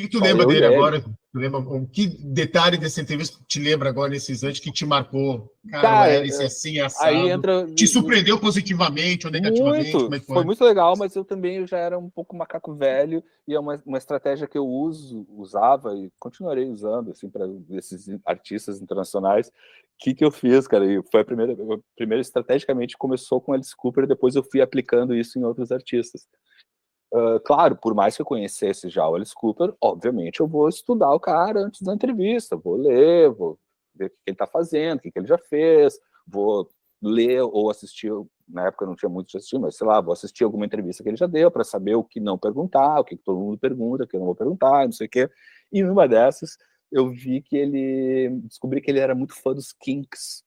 que tu lembra dele agora? Tu lembra, que detalhe dessa entrevista te lembra agora, nesse instante, que te marcou? Cara, o Hélice assim, assado. Aí entra... Te surpreendeu positivamente ou negativamente? Como é que foi? Foi muito legal, mas eu também já era um pouco macaco velho, e é uma estratégia que eu usava e continuarei usando, assim, para esses artistas internacionais. O que eu fiz, cara? E foi a primeira estrategicamente começou com Alice Cooper, e depois eu fui aplicando isso em outros artistas. Claro, por mais que eu conhecesse já o Alice Cooper, obviamente eu vou estudar o cara antes da entrevista, vou ler, vou ver o que ele está fazendo, o que ele já fez, vou ler ou assistir, na época não tinha muito de assistir, mas sei lá, vou assistir alguma entrevista que ele já deu para saber o que não perguntar, o que todo mundo pergunta, o que eu não vou perguntar, não sei o quê. E numa dessas, eu vi descobri que ele era muito fã dos Kinks,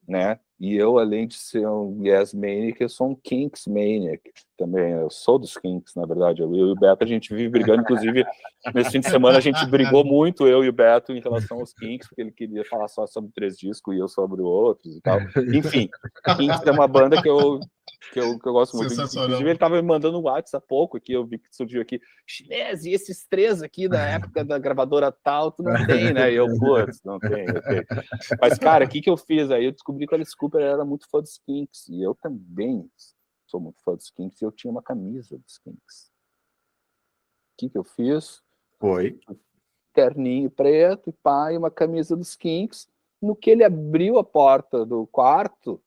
né? E eu, além de ser um Yes Maniac, eu sou um Kinks Maniac também. Eu sou dos Kinks, na verdade. Eu e o Beto, a gente vive brigando. Inclusive, nesse fim de semana, a gente brigou muito, eu e o Beto, em relação aos Kinks, porque ele queria falar só sobre 3 discos e eu sobre outros e tal. Enfim, Kinks é uma banda que eu gosto muito. Inclusive, ele estava me mandando um WhatsApp há pouco, que eu vi que surgiu aqui. Chinês, e esses 3 aqui da época da gravadora tal, tu não tem, né? E eu, putz, não tem, ok. Mas, cara, o que eu fiz? Aí eu descobri que o Alice Cooper era muito fã dos Kinks, e eu também sou muito fã dos Kinks, e eu tinha uma camisa dos Kinks. O que eu fiz? Foi. Terninho preto, pá, e uma camisa dos Kinks. No que ele abriu a porta do quarto,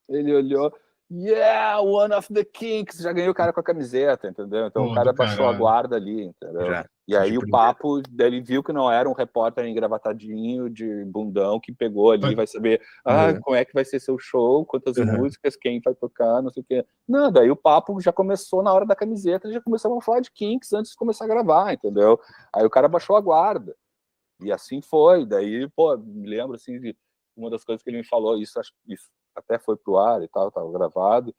ele olhou, yeah, one of the Kinks, já ganhou o cara com a camiseta, entendeu? Então o cara baixou a guarda ali, entendeu? Já. E aí o papo, ele viu que não era um repórter engravatadinho de bundão que pegou ali, vai saber, como é que vai ser seu show, quantas músicas, quem vai tocar, não sei o quê. Não, daí o papo já começou na hora da camiseta, já começamos a falar de Kinks antes de começar a gravar, entendeu? Aí o cara baixou a guarda. E assim foi. Daí, pô, me lembro, assim, de uma das coisas que ele me falou, isso até foi pro ar e tal, estava gravado,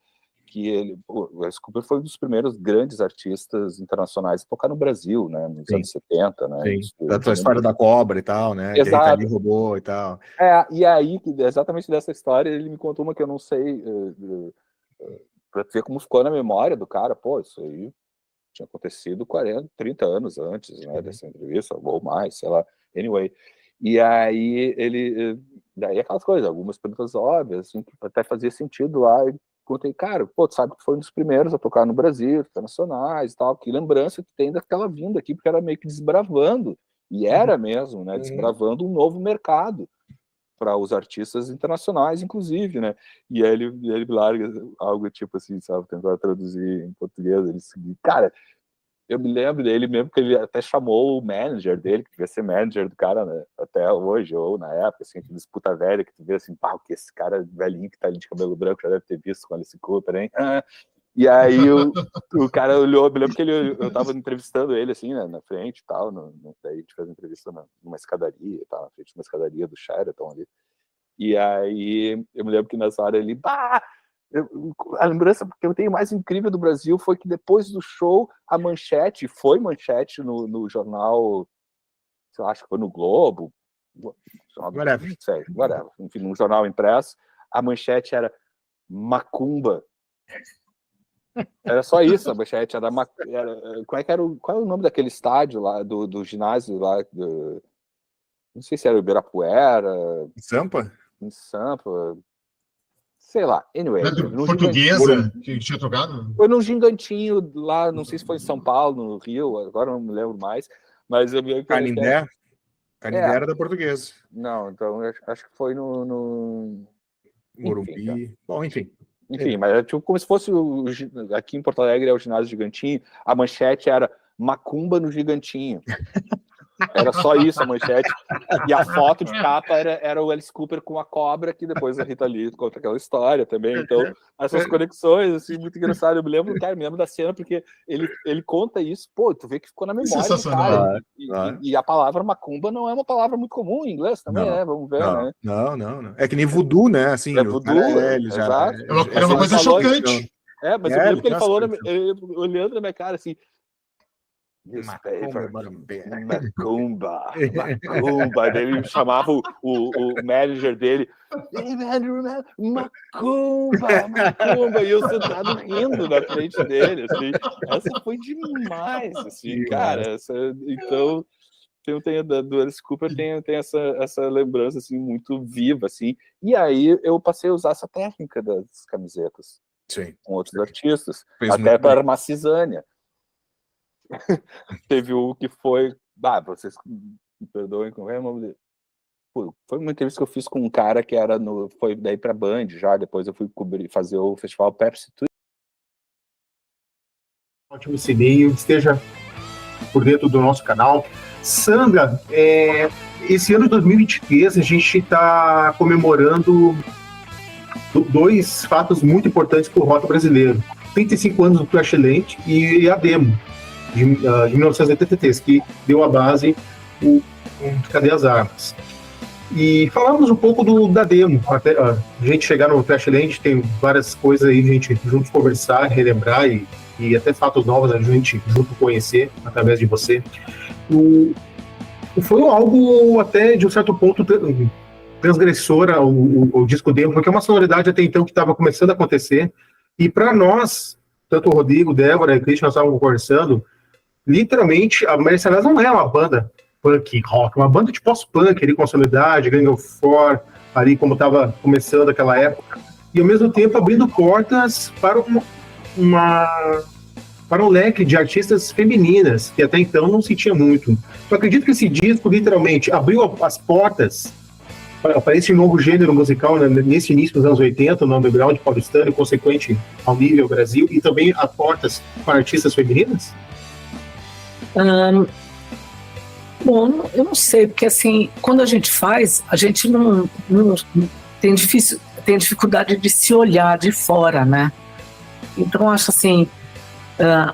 que o Alice Cooper foi um dos primeiros grandes artistas internacionais a tocar no Brasil, né, nos anos 70, né? Sim, da história da cobra e tal, né? Exato. Que a Rita Lee roubou e tal. E aí, exatamente dessa história, ele me contou uma que eu não sei, para ver como ficou na memória do cara, pô, isso aí tinha acontecido 40, 30 anos antes, né, dessa entrevista, ou mais, sei lá, anyway. E aí daí aquelas coisas, algumas perguntas óbvias, assim, que até fazia sentido lá, e contei, cara, pô, tu sabe que foi um dos primeiros a tocar no Brasil, internacionais e tal, que lembrança tu tem daquela vinda aqui, porque era meio que desbravando, e era mesmo, né, desbravando um novo mercado para os artistas internacionais, inclusive, né, e aí ele larga algo tipo assim, sabe, tentar traduzir em português, ele disse, cara, eu me lembro dele mesmo que ele até chamou o manager dele, que devia ser manager do cara, né, até hoje, ou na época, assim, que disputa velha, que tu vê assim, pá, que esse cara velhinho que tá ali de cabelo branco já deve ter visto com Alice Cooper, hein? E aí o cara olhou, me lembro que eu tava entrevistando ele, assim, né, na frente e tal, daí a gente fez uma entrevista numa escadaria e tal, na frente de uma escadaria do Sheraton ali. E aí eu me lembro que nessa hora ele, a lembrança que eu tenho mais incrível do Brasil foi que depois do show, a manchete, foi manchete no jornal, eu acho que foi no Globo, whatever. Enfim, num jornal impresso, a manchete era Macumba. Era só isso, a manchete era qual é o nome daquele estádio lá, do ginásio lá, não sei se era o Ibirapuera. Em Sampa, sei lá, anyway. Portuguesa, que tinha tocado? Foi num gigantinho lá, não sei se foi em São Paulo, no Rio, agora não me lembro mais, mas eu me lembro que... Canindé era da Portuguesa. Não, então acho que foi no... Morumbi, enfim, tá. Bom, enfim. Enfim, mas é tipo como se fosse aqui em Porto Alegre é o ginásio Gigantinho, a manchete era Macumba no Gigantinho. Era só isso a manchete. E a foto de capa era o Alice Cooper com a cobra, que depois a Rita Lee conta aquela história também. Então, essas conexões, assim, muito engraçado. Eu me lembro da cena, porque ele conta isso, pô, tu vê que ficou na memória do cara. E a palavra macumba não é uma palavra muito comum em inglês também, né? Vamos ver, né? Não. É que nem voodoo, né? Assim, é voodoo, exato. Era uma coisa chocante. Mas eu lembro que ele falou, olhando na minha cara, assim, Macumba. Daí ele chamava o manager dele. Macumba. E eu sentado rindo na frente dele. Assim. Essa foi demais, assim, cara. Então, do Alice Cooper tem essa lembrança assim, muito viva. Assim. E aí eu passei a usar essa técnica das camisetas. Sim. Com outros artistas. Até para armar cisânia. Teve o que foi. Vocês me perdoem, como é o nome dele? Foi uma entrevista que eu fiz com um cara que era foi daí pra Band já. Depois eu fui fazer o festival Pepsi. Ótimo sininho, esteja por dentro do nosso canal. Sandra, esse ano de 2023 a gente está comemorando 2 fatos muito importantes para o rock brasileiro: 35 anos do Trashland e a demo de 1983, que deu a base o Cadê as Armas. E falamos um pouco da demo, até a gente chegar no Trashland, tem várias coisas aí a gente juntos conversar, relembrar e até fatos novos a gente junto conhecer através de você. Foi algo até de um certo ponto transgressora o disco demo, porque é uma sonoridade até então que estava começando a acontecer, e para nós, tanto o Rodrigo, Débora e Christian, nós estávamos conversando, literalmente a Mercenários não é uma banda punk rock, uma banda de pós-punk ali com a sonoridade, Gang of Four, ali como estava começando aquela época, e ao mesmo tempo abrindo portas para para um leque de artistas femininas, que até então não se tinha muito. Eu acredito que esse disco, literalmente, abriu as portas para esse novo gênero musical, né, nesse início dos anos 80, no underground paulistano, consequente ao nível Brasil, e também a portas para artistas femininas? Bom, eu não sei, porque assim, quando a gente faz, a gente não tem dificuldade de se olhar de fora, né? Então, acho assim,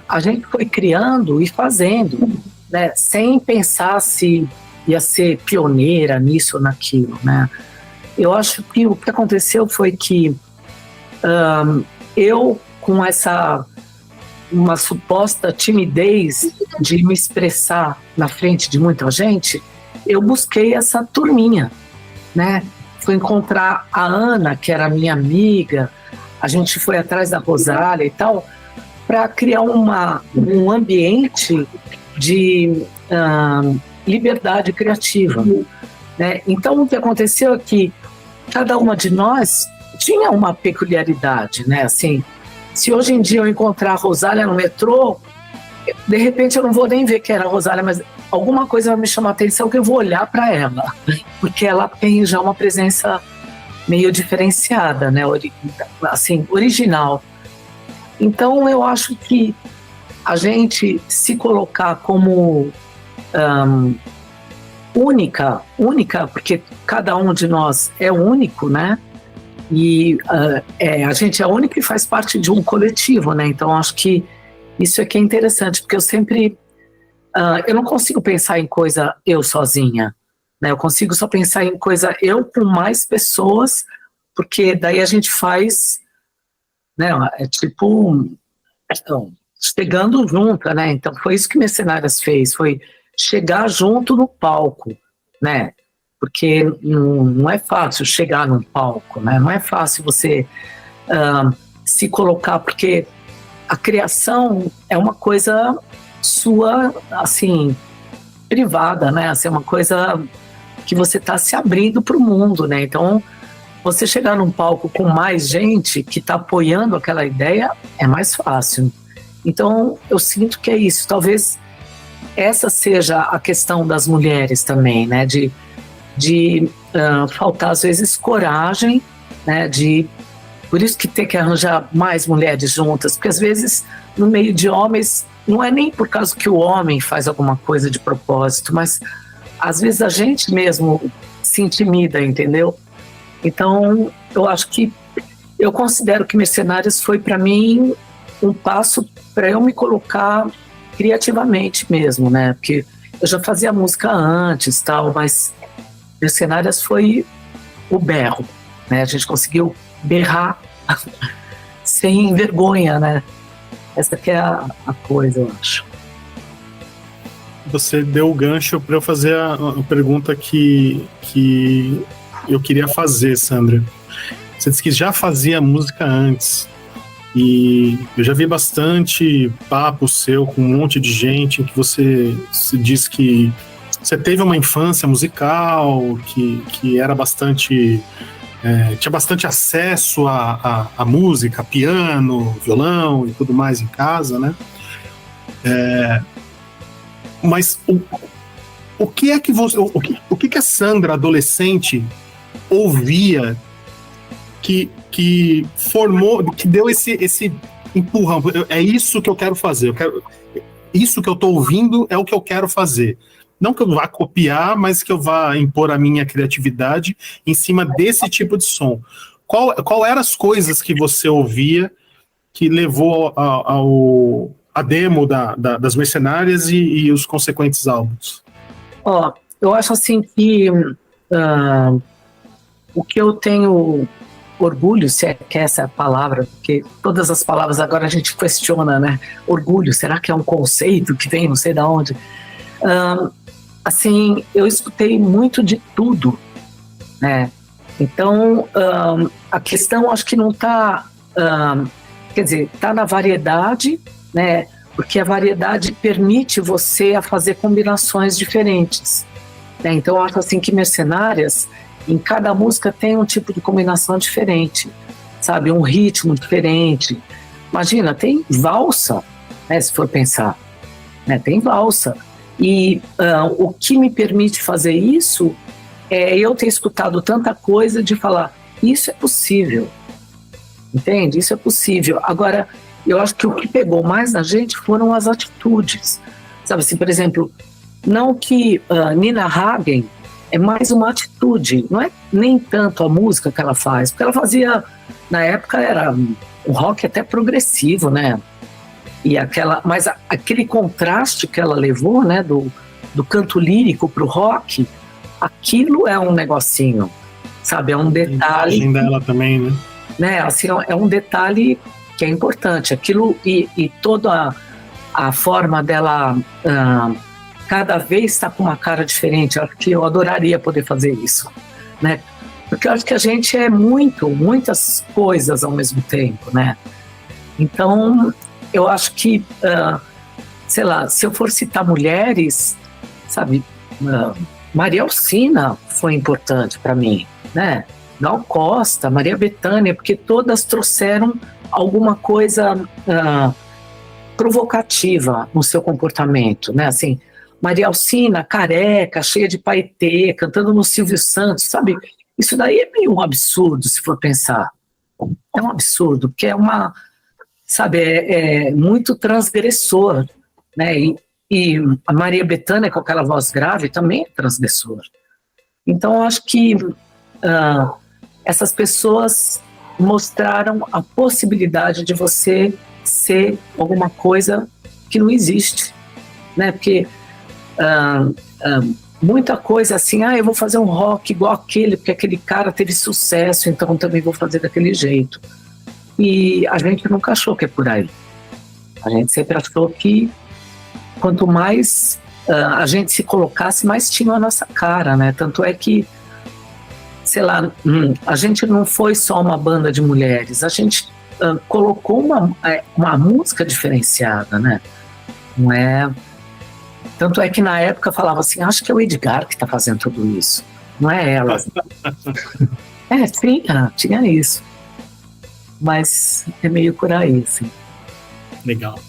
a gente foi criando e fazendo, né, sem pensar se ia ser pioneira nisso ou naquilo, né? Eu acho que o que aconteceu foi que eu, com uma suposta timidez de me expressar na frente de muita gente, eu busquei essa turminha, né? Fui encontrar a Ana, que era minha amiga, a gente foi atrás da Rosália e tal, para criar um ambiente de liberdade criativa, né? Então, o que aconteceu é que cada uma de nós tinha uma peculiaridade, né? Assim, se hoje em dia eu encontrar a Rosália no metrô, de repente eu não vou nem ver que era a Rosália, mas alguma coisa vai me chamar a atenção que eu vou olhar para ela, porque ela tem já uma presença meio diferenciada, né? Assim, original. Então eu acho que a gente se colocar como única, porque cada um de nós é único, né? E a gente é único e faz parte de um coletivo, né? Então acho que isso é que é interessante, porque eu sempre eu não consigo pensar em coisa eu sozinha, né? Eu consigo só pensar em coisa eu com mais pessoas, porque daí a gente faz, né? É tipo chegando junto, né? Então foi isso que Mercenárias fez, foi chegar junto no palco, né? Porque não é fácil chegar num palco, né? Não é fácil você se colocar, porque a criação é uma coisa sua, assim, privada, né? Assim, é uma coisa que você está se abrindo para o mundo, né? Então, você chegar num palco com mais gente que está apoiando aquela ideia é mais fácil. Então, eu sinto que é isso. Talvez essa seja a questão das mulheres também, né? De faltar, às vezes, coragem, né? Por isso que tem que arranjar mais mulheres juntas, porque às vezes no meio de homens, não é nem por causa que o homem faz alguma coisa de propósito, mas às vezes a gente mesmo se intimida, entendeu? Então eu considero que Mercenárias foi para mim um passo para eu me colocar criativamente mesmo, né? Porque eu já fazia música antes, tal, mas Mercenárias foi o berro, né? A gente conseguiu berrar sem vergonha, né? Essa que é a coisa, eu acho. você deu o gancho para eu fazer a pergunta que eu queria fazer, Sandra. Você disse que já fazia música antes. E eu já vi bastante papo seu com um monte de gente em que você se diz que você teve uma infância musical, que era bastante... tinha bastante acesso à música, piano, violão e tudo mais em casa, né? Mas o que é que você... O que a Sandra, adolescente, ouvia que formou, que deu esse empurrão? É isso que eu quero fazer. Isso que eu estou ouvindo é o que eu quero fazer. Não que eu vá copiar, mas que eu vá impor a minha criatividade em cima desse tipo de som. Qual eram as coisas que você ouvia que levou a demo das Mercenárias e os consequentes álbuns? Eu acho assim que o que eu tenho orgulho, se é que essa é a palavra, porque todas as palavras agora a gente questiona, né? Orgulho, será que é um conceito que vem não sei de onde? Assim, eu escutei muito de tudo, né? Então, a questão acho que não está, quer dizer, está na variedade, né? Porque a variedade permite você a fazer combinações diferentes, né? Então, eu acho assim que Mercenárias, em cada música tem um tipo de combinação diferente, sabe? Um ritmo diferente. Imagina, tem valsa, né? Se for pensar, né? Tem valsa. E o que me permite fazer isso é eu ter escutado tanta coisa de falar, isso é possível, entende? Isso é possível. Agora, eu acho que o que pegou mais na gente foram as atitudes, sabe assim, por exemplo, não que Nina Hagen é mais uma atitude, não é nem tanto a música que ela faz, porque ela fazia, na época era um rock até progressivo, né? E mas aquele contraste que ela levou, né, do canto lírico pro rock, aquilo é um negocinho, sabe? É um detalhe. A imagem dela também, né? Assim, é um detalhe que é importante. Aquilo e toda a forma dela cada vez está com uma cara diferente. Acho que eu adoraria poder fazer isso, né? Porque eu acho que a gente é muitas coisas ao mesmo tempo, né? Então, eu acho que, sei lá, se eu for citar mulheres, sabe, Maria Alcina foi importante para mim, né? Gal Costa, Maria Bethânia, porque todas trouxeram alguma coisa provocativa no seu comportamento, né? Assim, Maria Alcina, careca, cheia de paetê, cantando no Silvio Santos, sabe? Isso daí é meio um absurdo, se for pensar. É um absurdo, porque é uma... Sabe, é muito transgressor, né? E a Maria Bethânia, com aquela voz grave, também é transgressor. Então, eu acho que essas pessoas mostraram a possibilidade de você ser alguma coisa que não existe, né? Porque muita coisa assim, eu vou fazer um rock igual aquele, porque aquele cara teve sucesso, então também vou fazer daquele jeito. E a gente nunca achou que é por aí. A gente sempre achou que quanto mais a gente se colocasse, mais tinha a nossa cara, né? Tanto é que, sei lá, a gente não foi só uma banda de mulheres, a gente colocou uma música diferenciada, né? Não é... Tanto é que na época falava assim, acho que é o Edgar que está fazendo tudo isso, não é ela. Tinha isso. Mas é meio por aí, assim. Legal.